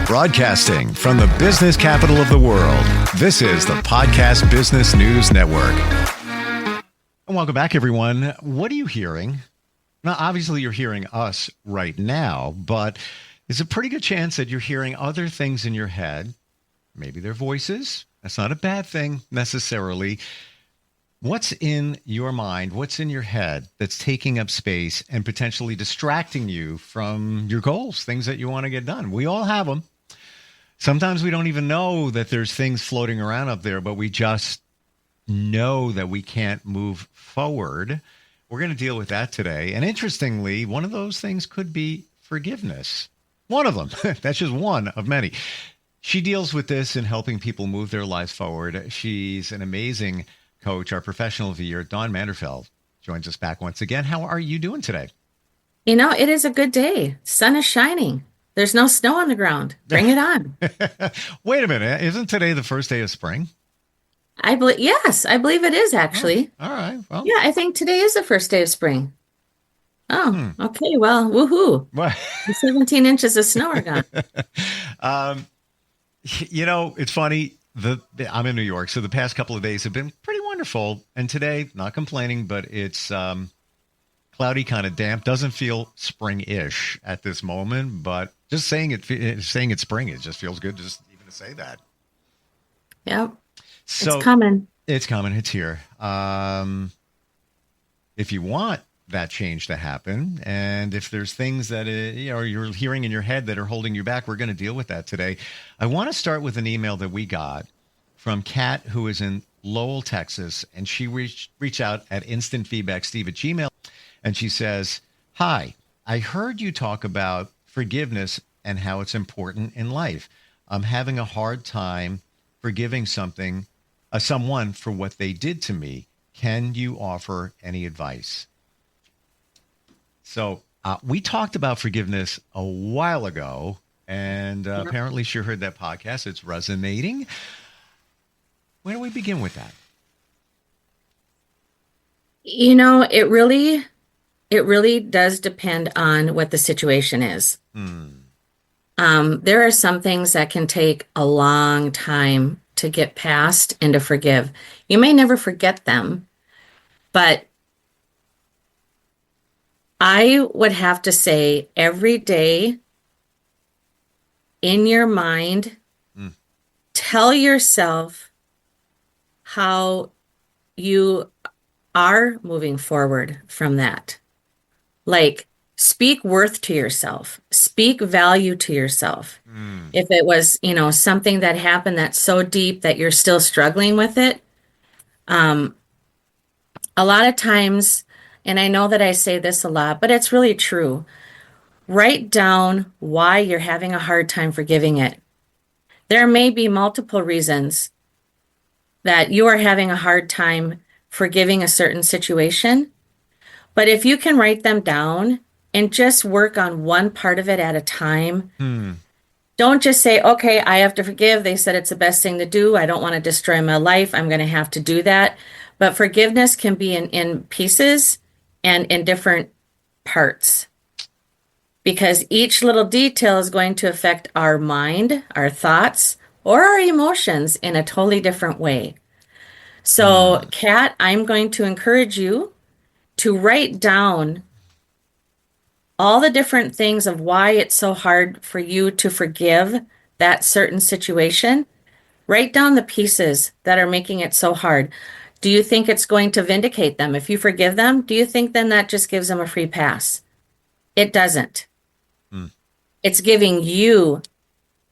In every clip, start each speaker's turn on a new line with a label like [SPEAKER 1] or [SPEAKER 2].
[SPEAKER 1] Broadcasting from the business capital of the world, this is the Podcast Business News Network. And welcome back, everyone. What are you hearing? Now, obviously, you're hearing us right now, but there's a pretty good chance that you're hearing other things in your head. Maybe they're voices. That's not a bad thing necessarily. What's in your mind, what's in your head that's taking up space and potentially distracting you from your goals, things that you want to get done? We all have them. Sometimes we don't even know that there's things floating around up there, but we just know that we can't move forward. We're going to deal with that today. And interestingly, one of those things could be forgiveness. One of them. That's just one of many. She deals with this in helping people move their lives forward. She's an amazing coach. Our professional of the year, Dawn Manderfeld, joins us back once again. How are you doing today?
[SPEAKER 2] You know, it is a good day. Sun is shining. There's no snow on the ground. Bring it on.
[SPEAKER 1] Wait a minute. Isn't today the first day of spring?
[SPEAKER 2] Yes, I believe it is actually.
[SPEAKER 1] Oh, all right. Well,
[SPEAKER 2] yeah, I think today is the first day of spring. Oh, okay. Well, woohoo. 17 inches of snow are gone.
[SPEAKER 1] You know, it's funny. I'm in New York, so the past couple of days have been pretty wonderful. And today, not complaining, but it's cloudy, kind of damp. Doesn't feel spring-ish at this moment, but just saying it's spring, it just feels good just even to say that.
[SPEAKER 2] Yep.
[SPEAKER 1] So
[SPEAKER 2] it's coming.
[SPEAKER 1] It's coming. It's here. If you want that change to happen, and if there's things that you're hearing in your head that are holding you back, we're going to deal with that today. I want to start with an email that we got from Kat, who is in Lowell, Texas, and she reached out at instantfeedbacksteve@gmail.com, and she says, "Hi, I heard you talk about forgiveness and how it's important in life. I'm having a hard time forgiving someone for what they did to me. Can you offer any advice?" So we talked about forgiveness a while ago, and apparently she heard that podcast. It's resonating. Where do we begin with that?
[SPEAKER 2] You know, it really does depend on what the situation is. There are some things that can take a long time to get past and to forgive. You may never forget them, but I would have to say every day in your mind, tell yourself how you are moving forward from that. Like, speak worth to yourself, speak value to yourself. If it was, something that happened that's so deep that you're still struggling with it, a lot of times, and I know that I say this a lot, but it's really true. Write down why you're having a hard time forgiving it. There may be multiple reasons that you are having a hard time forgiving a certain situation, but if you can write them down and just work on one part of it at a time, don't just say, okay, I have to forgive. They said it's the best thing to do. I don't want to destroy my life. I'm going to have to do that. But forgiveness can be in pieces and in different parts, because each little detail is going to affect our mind, our thoughts, or our emotions in a totally different way. So, Kat, I'm going to encourage you to write down all the different things of why it's so hard for you to forgive that certain situation. Write down the pieces that are making it so hard. Do you think it's going to vindicate them? If you forgive them, do you think then that just gives them a free pass? It doesn't. It's giving you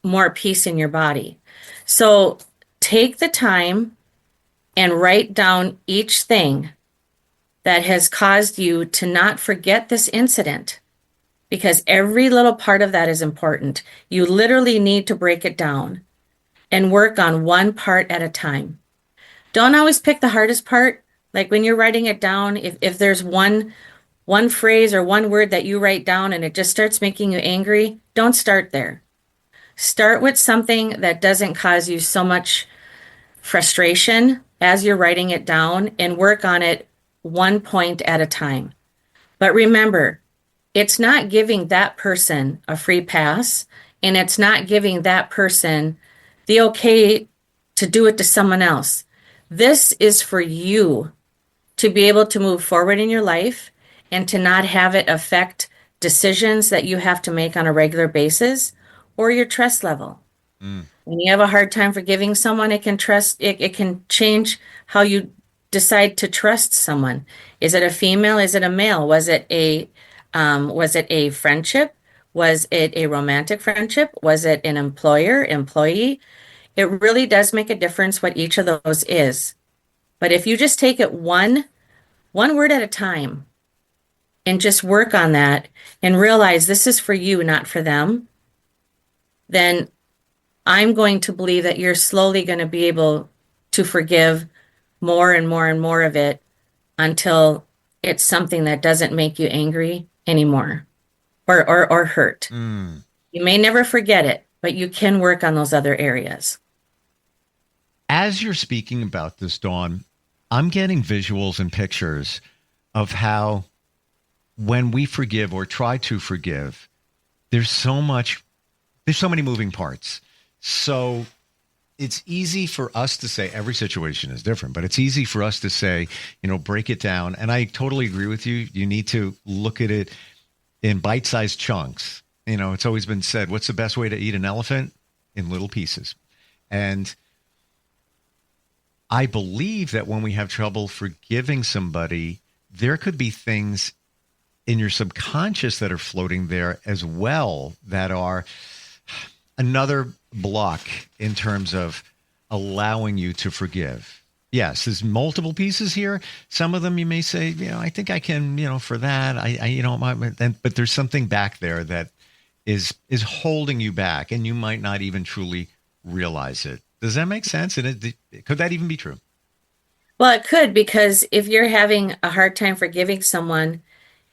[SPEAKER 2] more peace in your body. So take the time and write down each thing that has caused you to not forget this incident, because every little part of that is important. You literally need to break it down and work on one part at a time. Don't always pick the hardest part. Like when you're writing it down, if there's one phrase or one word that you write down and it just starts making you angry, don't start there. Start with something that doesn't cause you so much frustration as you're writing it down, and work on it one point at a time. But remember, it's not giving that person a free pass and it's not giving that person the okay to do it to someone else. This is for you to be able to move forward in your life and to not have it affect decisions that you have to make on a regular basis or your trust level.
[SPEAKER 1] Mm.
[SPEAKER 2] When you have a hard time forgiving someone, it can change how you decide to trust someone. Is it a female? Is it a male? Was it a friendship? Was it a romantic friendship? Was it an employer, employee? It really does make a difference what each of those is. But if you just take it one word at a time and just work on that and realize this is for you, not for them, then I'm going to believe that you're slowly going to be able to forgive more and more and more of it until it's something that doesn't make you angry anymore or hurt.
[SPEAKER 1] Mm.
[SPEAKER 2] You may never forget it, but you can work on those other areas.
[SPEAKER 1] As you're speaking about this, Dawn, I'm getting visuals and pictures of how when we forgive or try to forgive, there's so many moving parts. So it's easy for us to say every situation is different, but it's easy for us to say, break it down. And I totally agree with you. You need to look at it in bite-sized chunks. It's always been said, what's the best way to eat an elephant? In little pieces. And I believe that when we have trouble forgiving somebody, there could be things in your subconscious that are floating there as well that are another block in terms of allowing you to forgive. Yes, there's multiple pieces here. Some of them you may say, I think I can, for that. But there's something back there that is holding you back, and you might not even truly realize it. Does that make sense? And could that even be true?
[SPEAKER 2] Well, it could, because if you're having a hard time forgiving someone,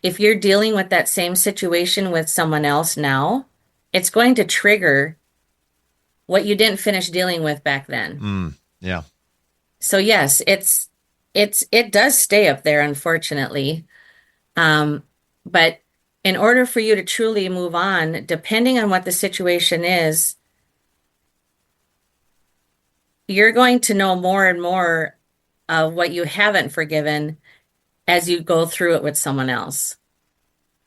[SPEAKER 2] if you're dealing with that same situation with someone else now, it's going to trigger what you didn't finish dealing with back then.
[SPEAKER 1] Yeah.
[SPEAKER 2] So yes, it does stay up there, unfortunately. But in order for you to truly move on, depending on what the situation is, you're going to know more and more of what you haven't forgiven as you go through it with someone else,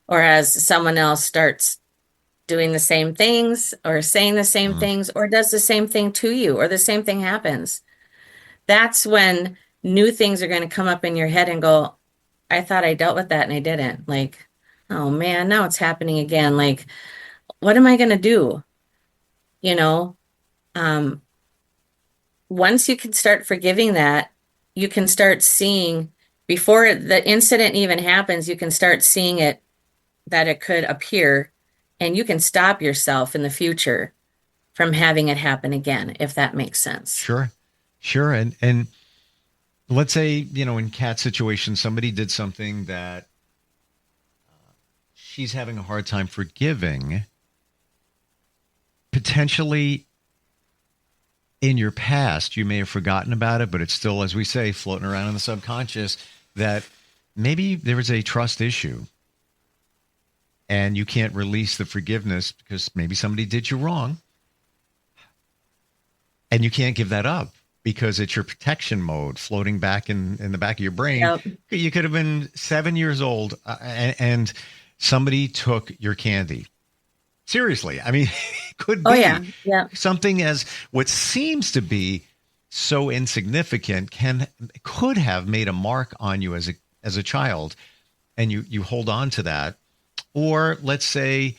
[SPEAKER 2] or as someone else starts doing the same things or saying the same things or does the same thing to you, or the same thing happens. That's when new things are going to come up in your head and go, I thought I dealt with that and I didn't. Like, oh man, now it's happening again. Like, what am I going to do? You know, um, once you can start forgiving that, you can start seeing, before the incident even happens, you can start seeing it, that it could appear, and you can stop yourself in the future from having it happen again, if that makes sense.
[SPEAKER 1] Sure. And let's say, in Kat's situation, somebody did something that she's having a hard time forgiving. Potentially in your past, you may have forgotten about it, but it's still, as we say, floating around in the subconscious, that maybe there was a trust issue and you can't release the forgiveness because maybe somebody did you wrong, and you can't give that up because it's your protection mode floating back in the back of your brain.
[SPEAKER 2] Yep.
[SPEAKER 1] You could have been 7 years old and somebody took your candy. Seriously. I mean, it could be something as what seems to be so insignificant could have made a mark on you as a child, and you hold on to that. Or let's say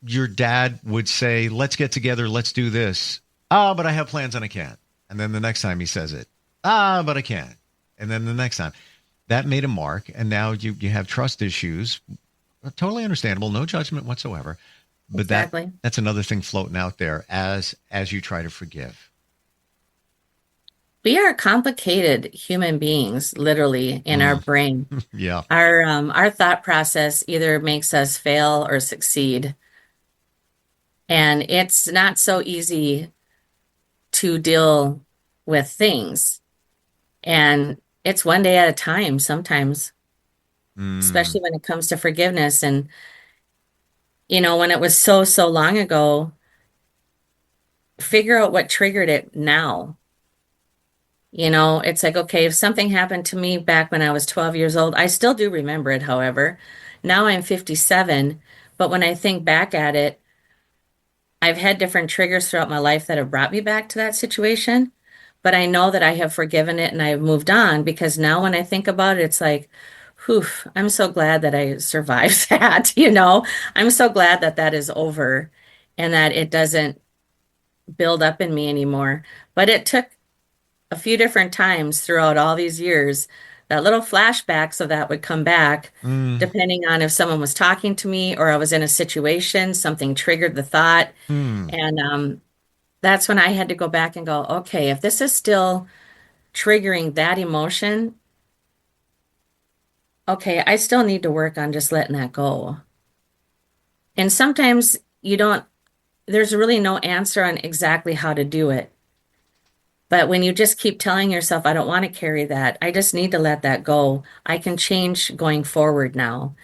[SPEAKER 1] your dad would say, let's get together, let's do this. But I have plans and I can't. And then the next time he says it, but I can't. And then the next time. That made a mark, and now you have trust issues. Totally understandable, no judgment whatsoever. But
[SPEAKER 2] Exactly.
[SPEAKER 1] that's another thing floating out there as you try to forgive.
[SPEAKER 2] We are complicated human beings, literally, in our brain.
[SPEAKER 1] Yeah.
[SPEAKER 2] Our thought process either makes us fail or succeed. And it's not so easy to deal with things. And it's one day at a time sometimes, especially when it comes to forgiveness. And when it was so, so long ago, figure out what triggered it now. It's like, okay, if something happened to me back when I was 12 years old, I still do remember it, however. Now I'm 57, but when I think back at it, I've had different triggers throughout my life that have brought me back to that situation, but I know that I have forgiven it and I have moved on because now when I think about it, it's like, whew, I'm so glad that I survived that. I'm so glad that that is over and that it doesn't build up in me anymore. But it took a few different times throughout all these years that little flashbacks of that would come back,
[SPEAKER 1] Mm,
[SPEAKER 2] depending on if someone was talking to me or I was in a situation, something triggered the thought.
[SPEAKER 1] hmm.
[SPEAKER 2] And that's when I had to go back and go, okay, if this is still triggering that emotion, okay, I still need to work on just letting that go. And sometimes there's really no answer on exactly how to do it. But when you just keep telling yourself, I don't want to carry that, I just need to let that go, I can change going forward now.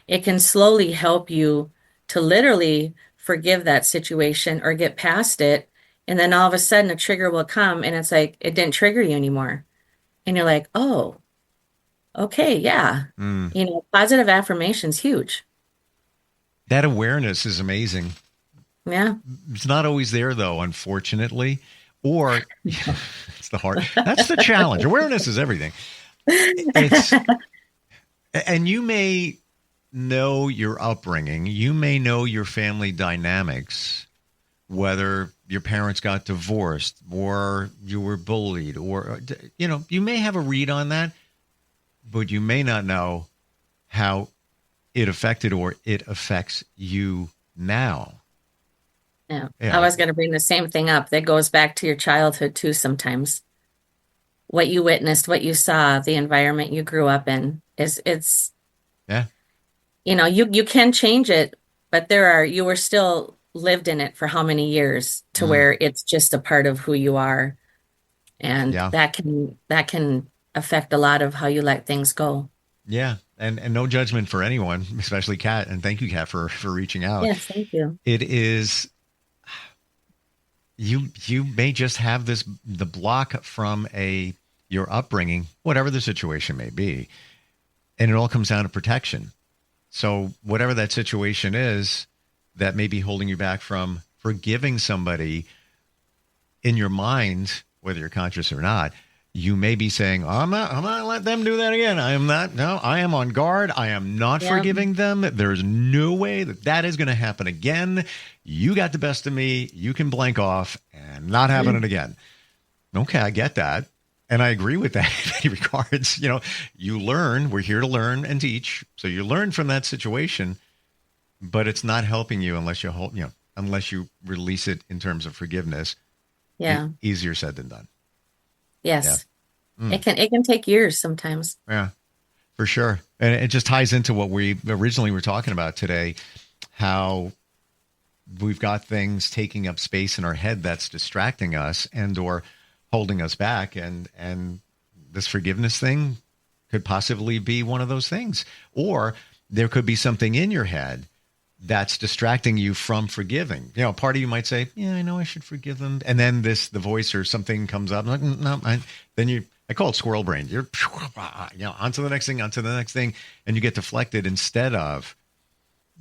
[SPEAKER 2] It can slowly help you to literally forgive that situation or get past it. And then all of a sudden, a trigger will come and it's like, it didn't trigger you anymore. And you're like, oh, okay, yeah.
[SPEAKER 1] Mm.
[SPEAKER 2] Positive affirmation's huge.
[SPEAKER 1] That awareness is amazing.
[SPEAKER 2] Yeah.
[SPEAKER 1] It's not always there, though, unfortunately. Or it's the hard. That's the challenge. Awareness is everything. It's and you may know your upbringing. You may know your family dynamics, whether your parents got divorced or you were bullied, or you may have a read on that, but you may not know how it affected or it affects you now.
[SPEAKER 2] Yeah. I
[SPEAKER 1] Yeah,
[SPEAKER 2] was going to bring the same thing up. That goes back to your childhood too sometimes. What you witnessed, what you saw, the environment you grew up in is it's
[SPEAKER 1] yeah,
[SPEAKER 2] you can change it, but you were still lived in it for how many years to
[SPEAKER 1] mm,
[SPEAKER 2] where it's just a part of who you are. And
[SPEAKER 1] yeah,
[SPEAKER 2] that can affect a lot of how you let things go.
[SPEAKER 1] yeah. And no judgment for anyone, especially Kat. And thank you, Kat, for reaching out.
[SPEAKER 2] Yes, thank you.
[SPEAKER 1] It is you may just have the block from your upbringing, whatever the situation may be, and it all comes down to protection. So whatever that situation is that may be holding you back from forgiving somebody in your mind, whether you're conscious or not, you may be saying, I'm not gonna let them do that again. I am not, no, I am on guard. I am not
[SPEAKER 2] Yeah.
[SPEAKER 1] forgiving them. There's no way that is going to happen again. You got the best of me. You can blank off and not happen it again. Okay, I get that. And I agree with that in many regards. You learn, we're here to learn and teach. So you learn from that situation, but it's not helping you unless you release it in terms of forgiveness.
[SPEAKER 2] Yeah.
[SPEAKER 1] Easier said than done. Yeah.
[SPEAKER 2] Yes.
[SPEAKER 1] Mm,
[SPEAKER 2] It can take years sometimes.
[SPEAKER 1] yeah, for sure. And it just ties into what we originally were talking about today, how we've got things taking up space in our head that's distracting us and or holding us back. And this forgiveness thing could possibly be one of those things. Or there could be something in your head that's distracting you from forgiving. Part of you might say, yeah, I know I should forgive them. And then the voice or something comes up. Like, no, I call it squirrel brain. You're, onto the next thing, onto the next thing. And you get deflected instead of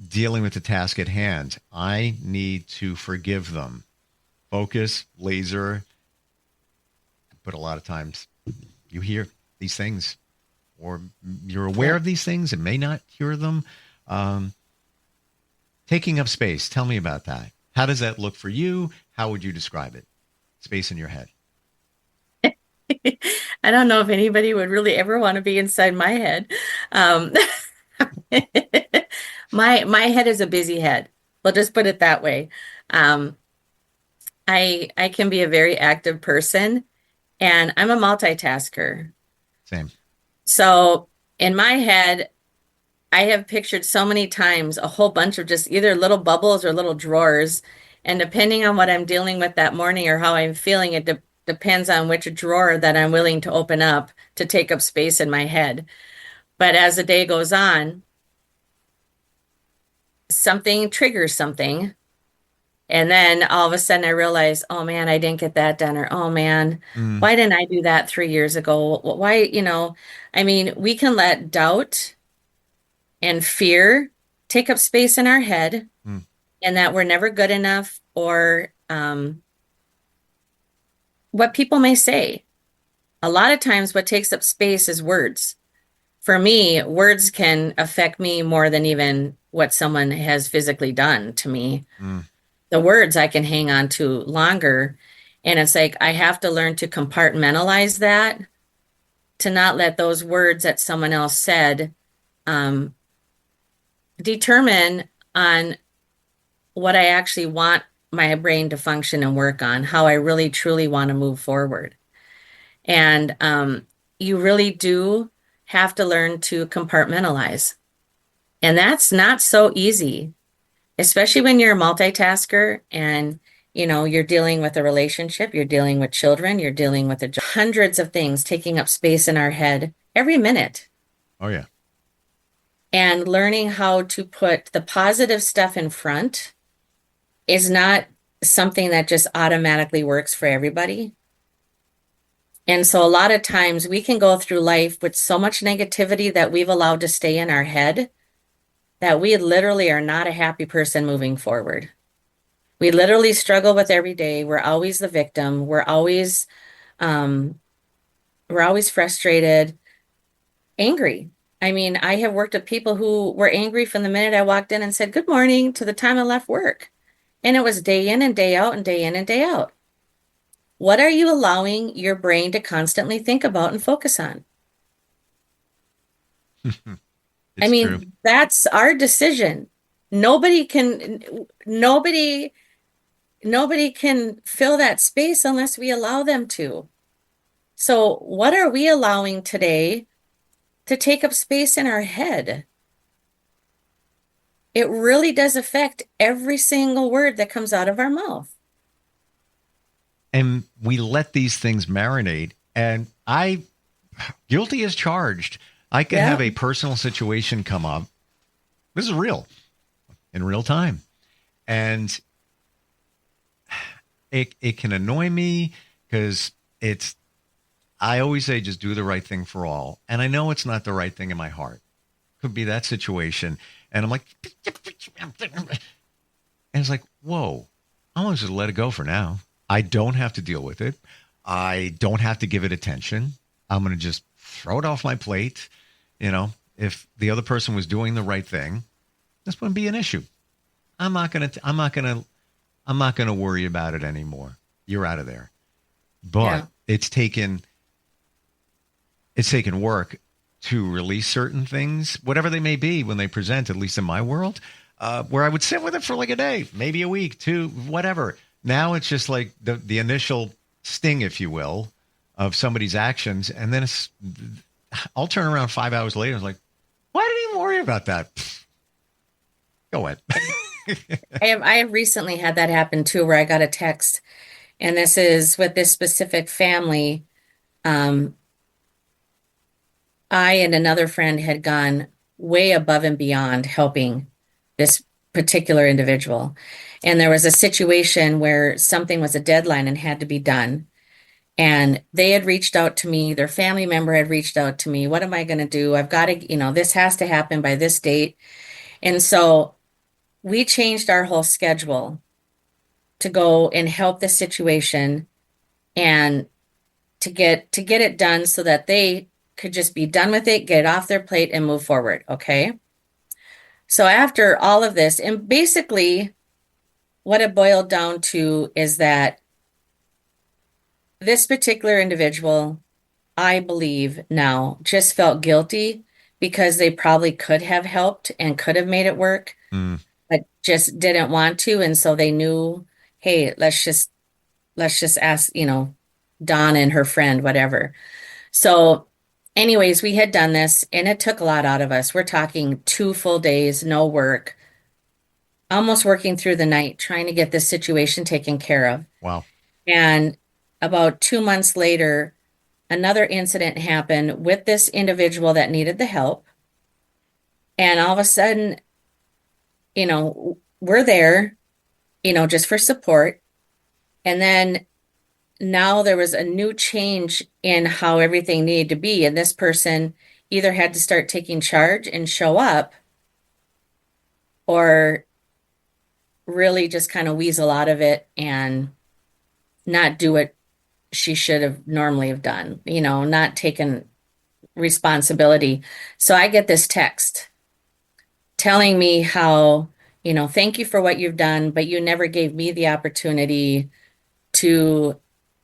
[SPEAKER 1] dealing with the task at hand. I need to forgive them. Focus, laser. But a lot of times you hear these things or you're aware
[SPEAKER 2] Yeah.
[SPEAKER 1] of these things and may not hear them. Taking up space. Tell me about that. How does that look for you? How would you describe it? Space in your head.
[SPEAKER 2] I don't know if anybody would really ever want to be inside my head. Um, my head is a busy head. We'll just put it that way. Um, I can be a very active person, and I'm a multitasker.
[SPEAKER 1] Same.
[SPEAKER 2] So in my head, I have pictured so many times a whole bunch of just either little bubbles or little drawers. And depending on what I'm dealing with that morning or how I'm feeling, it depends on which drawer that I'm willing to open up to take up space in my head. But as the day goes on, something triggers something. And then all of a sudden I realize, oh man, I didn't get that done. Or, oh man,
[SPEAKER 1] Mm,
[SPEAKER 2] why didn't I do that 3 years ago? Why, I mean, we can let doubt and fear take up space in our head
[SPEAKER 1] mm.
[SPEAKER 2] and that we're never good enough or what people may say. A lot of times, what takes up space is words. For me, words can affect me more than even what someone has physically done to me.
[SPEAKER 1] Mm.
[SPEAKER 2] The words I can hang on to longer. And it's like I have to learn to compartmentalize that, to not let those words that someone else said um, determine on what I actually want my brain to function and work on, how I really truly want to move forward. And you really do have to learn to compartmentalize. And that's not so easy, especially when you're a multitasker and you're dealing with a relationship, you're dealing with children, you're dealing with hundreds of things taking up space in our head every minute.
[SPEAKER 1] Oh, yeah.
[SPEAKER 2] And learning how to put the positive stuff in front is not something that just automatically works for everybody. And so a lot of times we can go through life with so much negativity that we've allowed to stay in our head that we literally are not a happy person moving forward. We literally struggle with every day. We're always the victim. Um, we're always frustrated, angry. I mean, I have worked with people who were angry from the minute I walked in and said good morning to the time I left work. And it was day in and day out and day in and day out. What are you allowing your brain to constantly think about and focus on? I
[SPEAKER 1] It's true.
[SPEAKER 2] mean, that's our decision. Nobody can, nobody, nobody can fill that space unless we allow them to. So, what are we allowing today to take up space in our head? It really does affect every single word that comes out of our mouth.
[SPEAKER 1] And we let these things marinate. And guilty as charged. I can
[SPEAKER 2] Yeah.
[SPEAKER 1] have a personal situation come up. This is real, in real time. And it can annoy me because I always say just do the right thing for all. And I know it's not the right thing in my heart. Could be that situation. And I'm like, and it's like, whoa, I'm going to just let it go for now. I don't have to deal with it. I don't have to give it attention. I'm going to just throw it off my plate. If the other person was doing the right thing, this wouldn't be an issue. I'm not going to worry about it anymore. You're out of there. But
[SPEAKER 2] Yeah.
[SPEAKER 1] it's taken work to release certain things, whatever they may be, when they present, at least in my world, where I would sit with it for like a day, maybe a week, two, whatever. Now it's just like the initial sting, if you will, of somebody's actions. And then I'll turn around 5 hours later and it's like, why did he even worry about that? Go ahead.
[SPEAKER 2] I have recently had that happen too, where I got a text, and this is with this specific family. Um, I and another friend had gone way above and beyond helping this particular individual. And there was a situation where something was a deadline and had to be done. And they had reached out to me, their family member had reached out to me. What am I going to do? I've got to, this has to happen by this date. And so we changed our whole schedule to go and help the situation and to get it done so that they could just be done with it, get it off their plate and move forward. Okay. So after all of this, and basically what it boiled down to is that this particular individual, I believe now, just felt guilty because they probably could have helped and could have made it work,
[SPEAKER 1] Mm,
[SPEAKER 2] but just didn't want to. And so they knew, hey, let's just ask, Dawn and her friend, whatever. So anyways, we had done this and it took a lot out of us. We're talking 2 full days, no work, almost working through the night, trying to get this situation taken care of.
[SPEAKER 1] wow.
[SPEAKER 2] And about 2 months later, another incident happened with this individual that needed the help. And all of a sudden, we're there, just for support. And then now there was a new change in how everything needed to be. And this person either had to start taking charge and show up or really just kind of weasel out of it and not do what she should have normally have done, not taken responsibility. So I get this text telling me how, thank you for what you've done, but you never gave me the opportunity to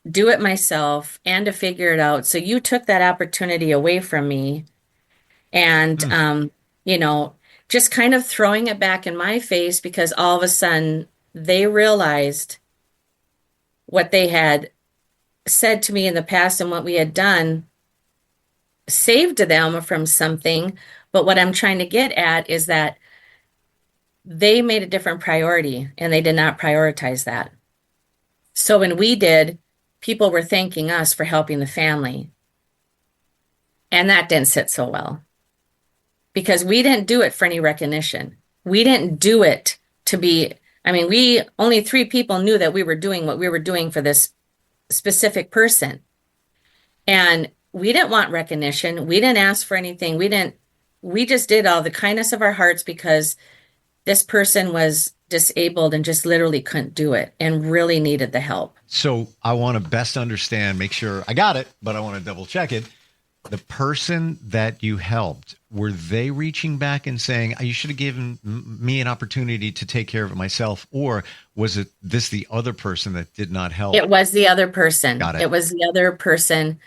[SPEAKER 2] do it myself and to figure it out. So you took that opportunity away from me and, you know, just kind of throwing it back in my face because all of a sudden they realized what they had said to me in the past and what we had done saved them from something. But what I'm trying to get at is that they made a different priority and they did not prioritize that. So when we did, people were thanking us for helping the family. And that didn't sit so well because we didn't do it for any recognition. We didn't do it to be, we only 3 people knew that we were doing what we were doing for this specific person. And we didn't want recognition. We didn't ask for anything. We just did all the kindness of our hearts because this person was disabled and just literally couldn't do it and really needed the help.
[SPEAKER 1] So I want to best understand, make sure I got it, but I want to double check it. The person that you helped, were they reaching back and saying, you should have given me an opportunity to take care of it myself? Or was it the other person that did not help?
[SPEAKER 2] It was the other person.
[SPEAKER 1] Got it.
[SPEAKER 2] It was the other person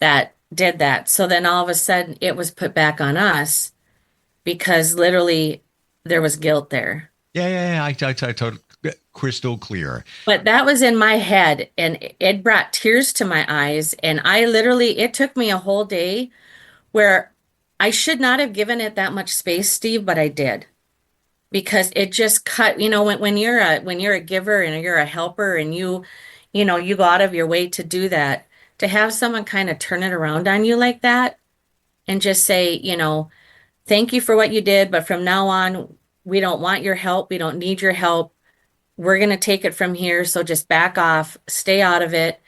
[SPEAKER 2] that did that. So then all of a sudden it was put back on us because literally there was guilt there.
[SPEAKER 1] Yeah. I totally crystal clear.
[SPEAKER 2] But that was in my head and it brought tears to my eyes. And it took me a whole day where I should not have given it that much space, Steve, but I did. Because it just cut, when you're a giver and you're a helper and you go out of your way to do that, to have someone kind of turn it around on you like that and just say, thank you for what you did, but from now on, we don't want your help. We don't need your help. We're going to take it from here. So just back off, stay out of it.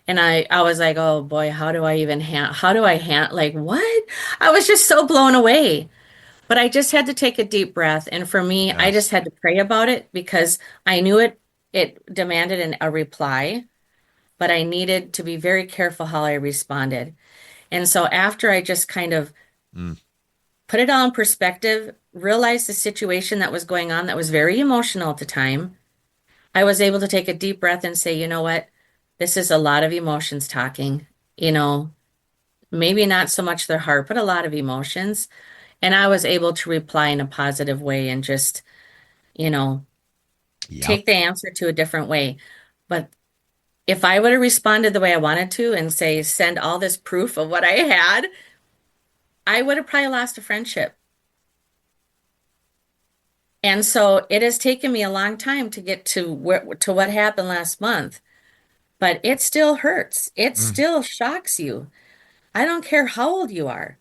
[SPEAKER 2] And I was like, oh boy, how do I like what? I was just so blown away. But I just had to take a deep breath. And for me,
[SPEAKER 1] Yes.
[SPEAKER 2] I just had to pray about it because I knew it demanded a reply, but I needed to be very careful how I responded. And so after I just kind of put it all in perspective, realized the situation that was going on that was very emotional at the time, I was able to take a deep breath and say, you know what? This is a lot of emotions talking, maybe not so much their heart, but a lot of emotions. And I was able to reply in a positive way and just, take the answer to a different way. But if I would have responded the way I wanted to and say, send all this proof of what I had, I would have probably lost a friendship. And so it has taken me a long time to get to what happened last month, but it still hurts. It still shocks you. I don't care how old you are,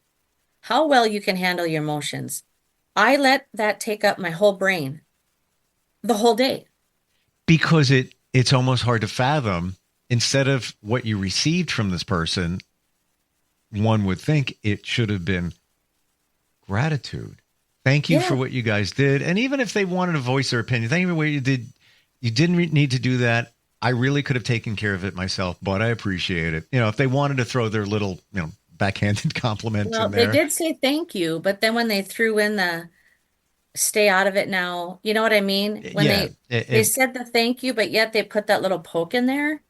[SPEAKER 2] how well you can handle your emotions. I let that take up my whole brain the whole day.
[SPEAKER 1] Because it's almost hard to fathom. Instead of what you received from this person, one would think it should have been gratitude. Thank you for what you guys did. And even if they wanted to voice their opinion, thank you for what you did. You didn't need to do that. I really could have taken care of it myself, but I appreciate it. If they wanted to throw their little, backhanded compliment in there.
[SPEAKER 2] They did say thank you, but then when they threw in the stay out of it now, you know what I mean? When they said the thank you, but yet they put that little poke in there.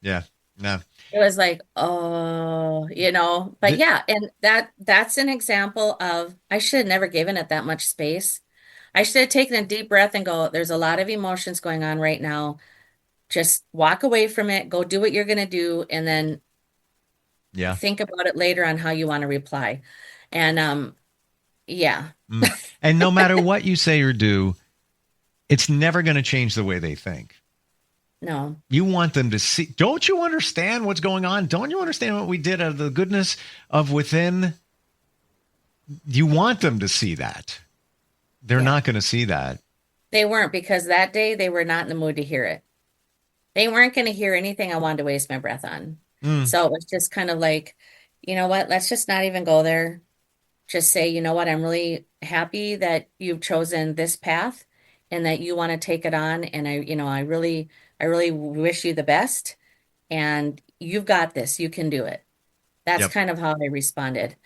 [SPEAKER 1] Yeah, no.
[SPEAKER 2] It was like, oh, but yeah, and that's an example of I should have never given it that much space. I should have taken a deep breath and go, there's a lot of emotions going on right now. Just walk away from it, go do what you're going to do, and then think about it later on how you want to reply. And
[SPEAKER 1] And no matter what you say or do, it's never going to change the way they think.
[SPEAKER 2] No.
[SPEAKER 1] You want them to see. Don't you understand what's going on? Don't you understand what we did out of the goodness of within? You want them to see that. they're not going to see that.
[SPEAKER 2] They weren't, because that day they were not in the mood to hear it. They weren't going to hear anything I wanted to waste my breath on. So it was just kind of like, you know what, let's just not even go there. Just say, you know what, I'm really happy that you've chosen this path and that you want to take it on. And I really wish you the best, and you've got this, you can do it. That's kind of how I responded.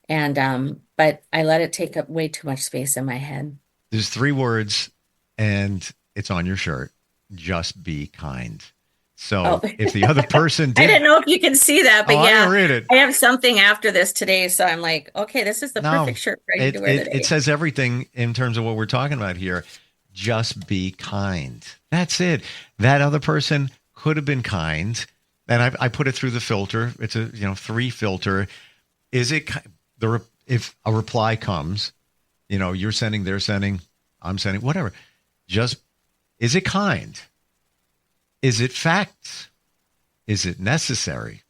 [SPEAKER 2] And, but I let it take up way too much space in my head.
[SPEAKER 1] There's 3 words and it's on your shirt. Just be kind. So if the other person did,
[SPEAKER 2] I didn't know if you can see that, but
[SPEAKER 1] I read it.
[SPEAKER 2] I have something after this today. So I'm like, okay, this is the perfect shirt for you to wear today.
[SPEAKER 1] It says everything in terms of what we're talking about here. Just be kind. That's it. That other person could have been kind. And I put it through the filter. It's a 3 filter. Is it if a reply comes, you're sending, they're sending, I'm sending, whatever. Just, is it kind? Is it facts? Is it necessary?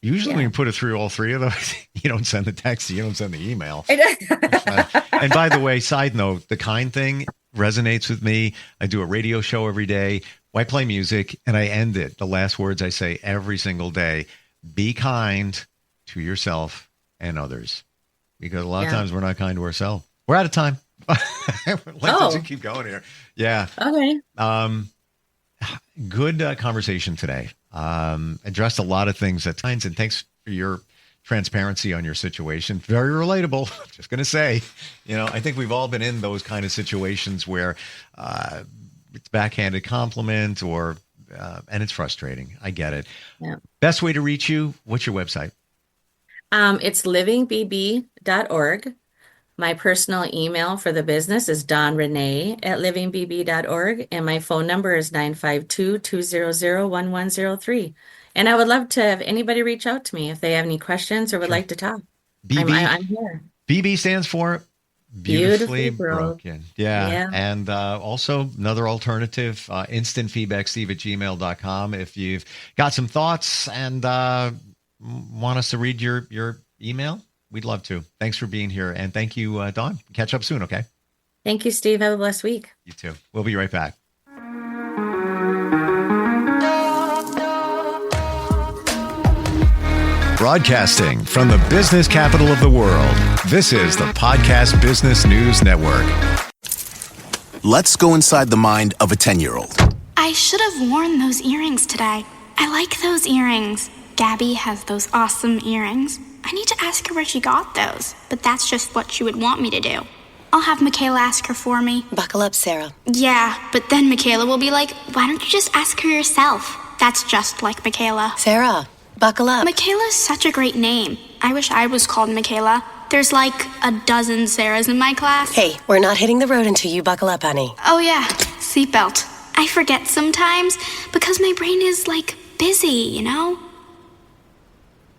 [SPEAKER 1] Usually when you put it through all 3 of those, you don't send the text, you don't send the email. And by the way, side note, the kind thing resonates with me. I do a radio show every day. I play music and I end it. The last words I say every single day: be kind to yourself and others. Because a lot of times we're not kind to ourselves. We're out of time. Let's keep going here. Yeah.
[SPEAKER 2] Okay.
[SPEAKER 1] Good conversation today. Addressed a lot of things at times, and thanks for your transparency on your situation. Very relatable. Just going to say, I think we've all been in those kind of situations where it's backhanded compliment and it's frustrating. I get it. Yeah. Best way to reach you, what's your website?
[SPEAKER 2] It's livingbb.org. My personal email for the business is donrenee@livingbb.org, and my phone number is 952-200-1103. And I would love to have anybody reach out to me if they have any questions or would like to talk. I'm here.
[SPEAKER 1] BB stands for Beautifully Broken. Yeah. And also another alternative, instantfeedbacksteve@gmail.com. If you've got some thoughts and want us to read your email, we'd love to. Thanks for being here. And thank you, Dawn. Catch up soon, okay?
[SPEAKER 2] Thank you, Steve. Have a blessed week.
[SPEAKER 1] You too. We'll be right back. Broadcasting from the business capital of the world, this is the Podcast Business News Network.
[SPEAKER 3] Let's go inside the mind of a 10-year-old.
[SPEAKER 4] I should have worn those earrings today. I like those earrings. Gabby has those awesome earrings. I need to ask her where she got those, but that's just what she would want me to do. I'll have Michaela ask her for me.
[SPEAKER 5] Buckle up, Sarah.
[SPEAKER 4] Yeah, but then Michaela will be like, why don't you just ask her yourself? That's just like Michaela.
[SPEAKER 5] Sarah, buckle up.
[SPEAKER 4] Michaela's such a great name. I wish I was called Michaela. There's like a dozen Sarahs in my class.
[SPEAKER 5] Hey, we're not hitting the road until you buckle up, honey.
[SPEAKER 4] Oh yeah, seatbelt. I forget sometimes because my brain is like busy,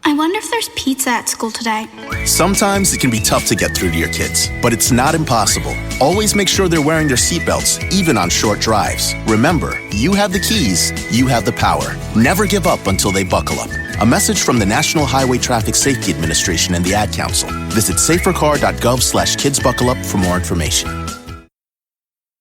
[SPEAKER 4] I wonder if there's pizza at school today.
[SPEAKER 3] Sometimes it can be tough to get through to your kids, but it's not impossible. Always make sure they're wearing their seatbelts, even on short drives. Remember, you have the keys, you have the power. Never give up until they buckle up. A message from the National Highway Traffic Safety Administration and the Ad Council. Visit safercar.gov/kidsbuckleup for more information.